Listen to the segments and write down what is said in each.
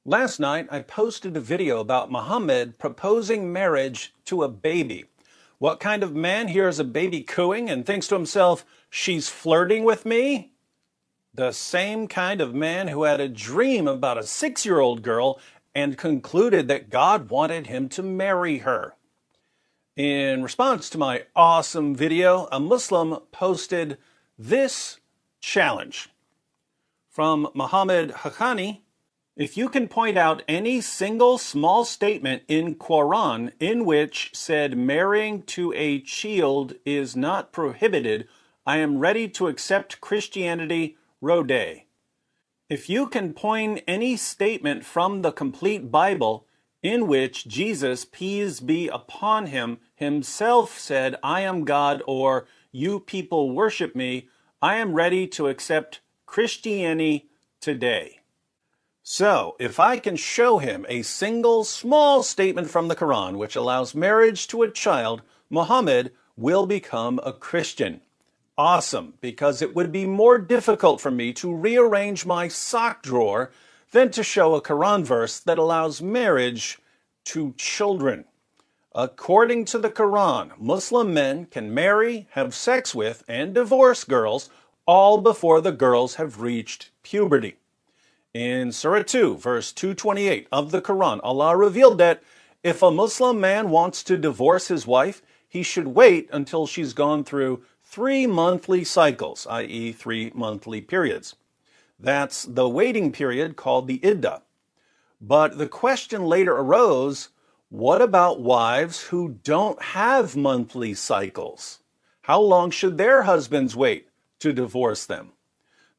Last night, I posted a video about Muhammad proposing marriage to a baby. What kind of man hears a baby cooing and thinks to himself, she's flirting with me? The same kind of man who had a dream about a 6-year-old girl and concluded that God wanted him to marry her. In response to my awesome video, a Muslim posted this challenge. From Muhammad Haqqani, if you can point out any single small statement in Coran in which said marrying to a child is not prohibited, I am ready to accept Christianity, Rodé. If you can point any statement from the complete Bible in which Jesus, peace be upon him, himself said, I am God, or you people worship me, I am ready to accept Christianity today. So, if I can show him a single small statement from the Quran which allows marriage to a child, Muhammad will become a Christian. Awesome, because it would be more difficult for me to rearrange my sock drawer than to show a Quran verse that allows marriage to children. According to the Quran, Muslim men can marry, have sex with, and divorce girls all before the girls have reached puberty. In Surah 2, verse 228 of the Quran, Allah revealed that if a Muslim man wants to divorce his wife, he should wait until she's gone through 3 monthly cycles, i.e. 3 monthly periods. That's the waiting period called the iddah. But the question later arose, what about wives who don't have monthly cycles? How long should their husbands wait to divorce them?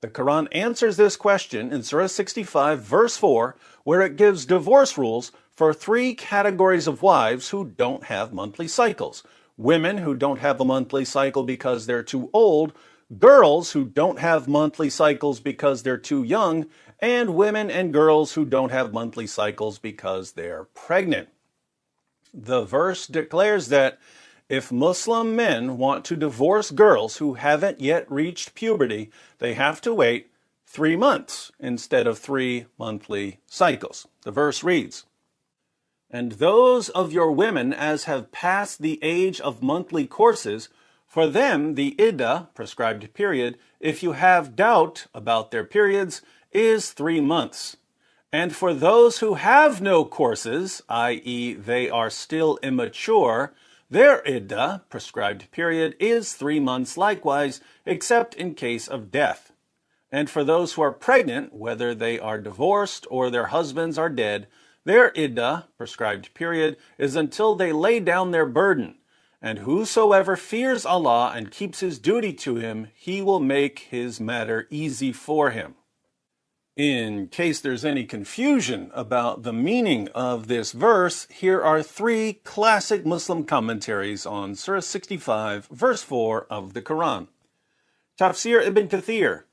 The Quran answers this question in Surah 65, verse 4, where it gives divorce rules for 3 categories of wives who don't have monthly cycles. Women who don't have a monthly cycle because they're too old, girls who don't have monthly cycles because they're too young, and women and girls who don't have monthly cycles because they're pregnant. The verse declares that if Muslim men want to divorce girls who haven't yet reached puberty, they have to wait 3 months instead of 3 monthly cycles. The verse reads, and those of your women as have passed the age of monthly courses, for them the iddah, prescribed period, if you have doubt about their periods, is 3 months. And for those who have no courses, i.e. they are still immature, their iddah, prescribed period, is 3 months likewise, except in case of death. And for those who are pregnant, whether they are divorced or their husbands are dead, their iddah, prescribed period, is until they lay down their burden. And whosoever fears Allah and keeps his duty to him, he will make his matter easy for him. In case there's any confusion about the meaning of this verse, here are 3 classic Muslim commentaries on Surah 65, verse 4 of the Quran. Tafsir Ibn Kathir,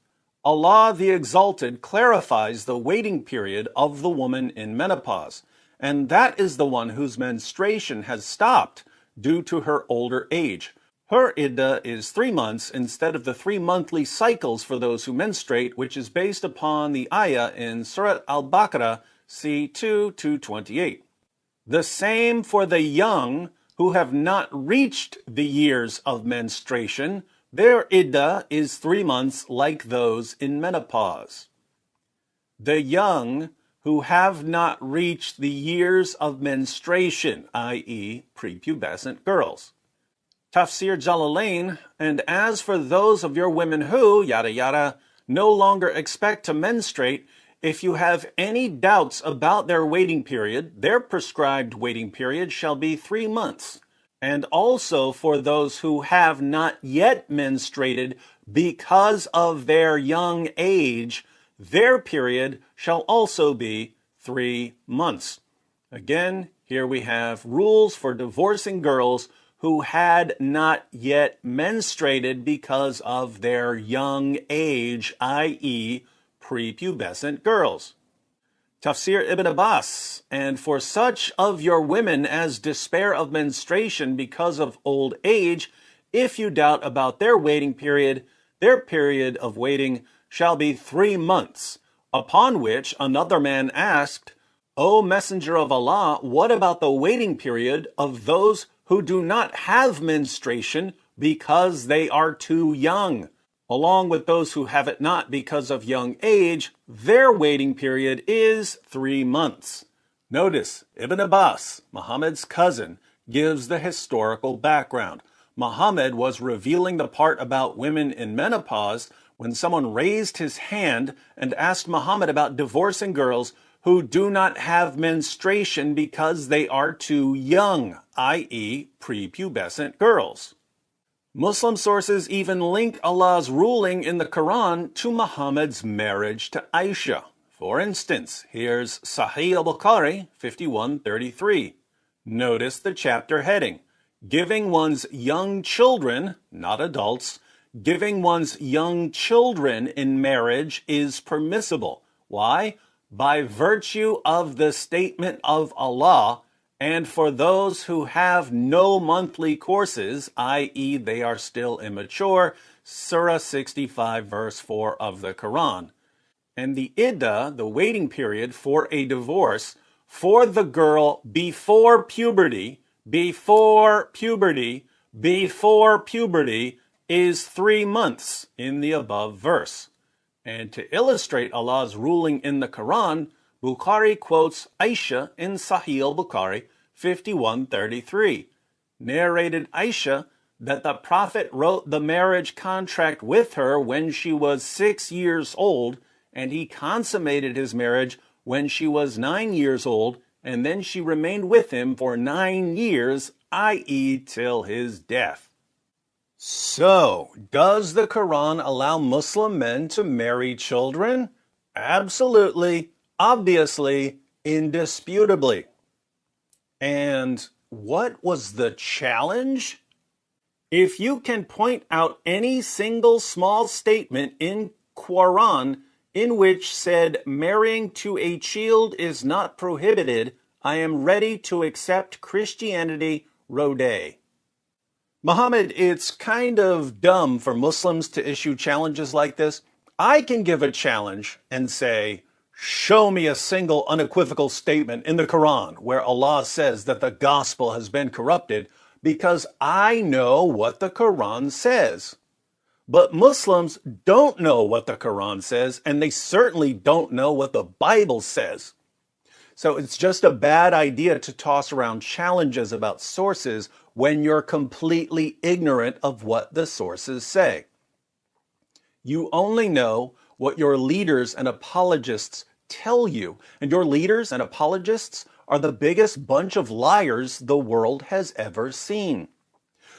Allah the Exalted clarifies the waiting period of the woman in menopause, and that is the one whose menstruation has stopped due to her older age. Her iddah is 3 months instead of the 3 monthly cycles for those who menstruate, which is based upon the ayah in Surah Al-Baqarah, c. 2-228. The same for the young who have not reached the years of menstruation. Their iddah is 3 months like those in menopause. The young who have not reached the years of menstruation, i.e. prepubescent girls. Tafsir Jalalain, and as for those of your women who, yada yada, no longer expect to menstruate, if you have any doubts about their waiting period, their prescribed waiting period shall be 3 months. And also for those who have not yet menstruated because of their young age, their period shall also be 3 months. Again, here we have rules for divorcing girls who had not yet menstruated because of their young age, i.e. prepubescent girls. Tafsir Ibn Abbas, and for such of your women as despair of menstruation because of old age, if you doubt about their waiting period, their period of waiting shall be 3 months. Upon which another man asked, O Messenger of Allah, what about the waiting period of those who do not have menstruation because they are too young? Along with those who have it not because of young age, their waiting period is 3 months. Notice, Ibn Abbas, Muhammad's cousin, gives the historical background. Muhammad was revealing the part about women in menopause when someone raised his hand and asked Muhammad about divorcing girls who do not have menstruation because they are too young, i.e., prepubescent girls. Muslim sources even link Allah's ruling in the Quran to Muhammad's marriage to Aisha. For instance, here's Sahih al-Bukhari 5133. Notice the chapter heading. Giving one's young children, not adults, giving one's young children in marriage is permissible. Why? By virtue of the statement of Allah, and for those who have no monthly courses, i.e. they are still immature, Surah 65 verse 4 of the Quran. And the iddah, the waiting period for a divorce, for the girl before puberty, is 3 months in the above verse. And to illustrate Allah's ruling in the Quran, Bukhari quotes Aisha in Sahih al-Bukhari 5133. Narrated Aisha that the Prophet wrote the marriage contract with her when she was 6 years old, and he consummated his marriage when she was 9 years old, and then she remained with him for 9 years, i.e. till his death. So, does the Quran allow Muslim men to marry children? Absolutely, obviously, indisputably. And what was the challenge? If you can point out any single small statement in Quran in which said marrying to a child is not prohibited, I am ready to accept Christianity Rodé. Muhammad, it's kind of dumb for Muslims to issue challenges like this. I can give a challenge and say, show me a single unequivocal statement in the Quran where Allah says that the gospel has been corrupted, because I know what the Quran says. But Muslims don't know what the Quran says, and they certainly don't know what the Bible says. So it's just a bad idea to toss around challenges about sources when you're completely ignorant of what the sources say. You only know what your leaders and apologists tell you, and your leaders and apologists are the biggest bunch of liars the world has ever seen.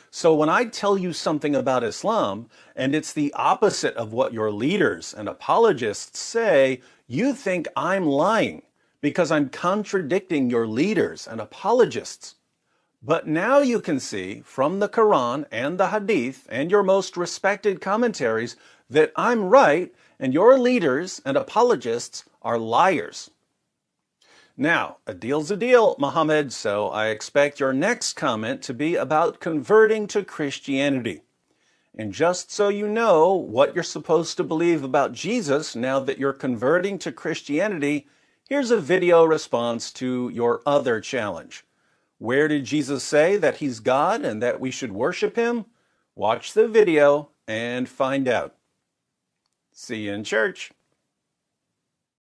So when I tell you something about Islam, and it's the opposite of what your leaders and apologists say, you think I'm lying because I'm contradicting your leaders and apologists. But now you can see from the Quran and the Hadith and your most respected commentaries that I'm right and your leaders and apologists are liars. Now, a deal's a deal, Muhammad, so I expect your next comment to be about converting to Christianity. And just so you know what you're supposed to believe about Jesus now that you're converting to Christianity, here's a video response to your other challenge. Where did Jesus say that he's God and that we should worship him? Watch the video and find out. See you in church.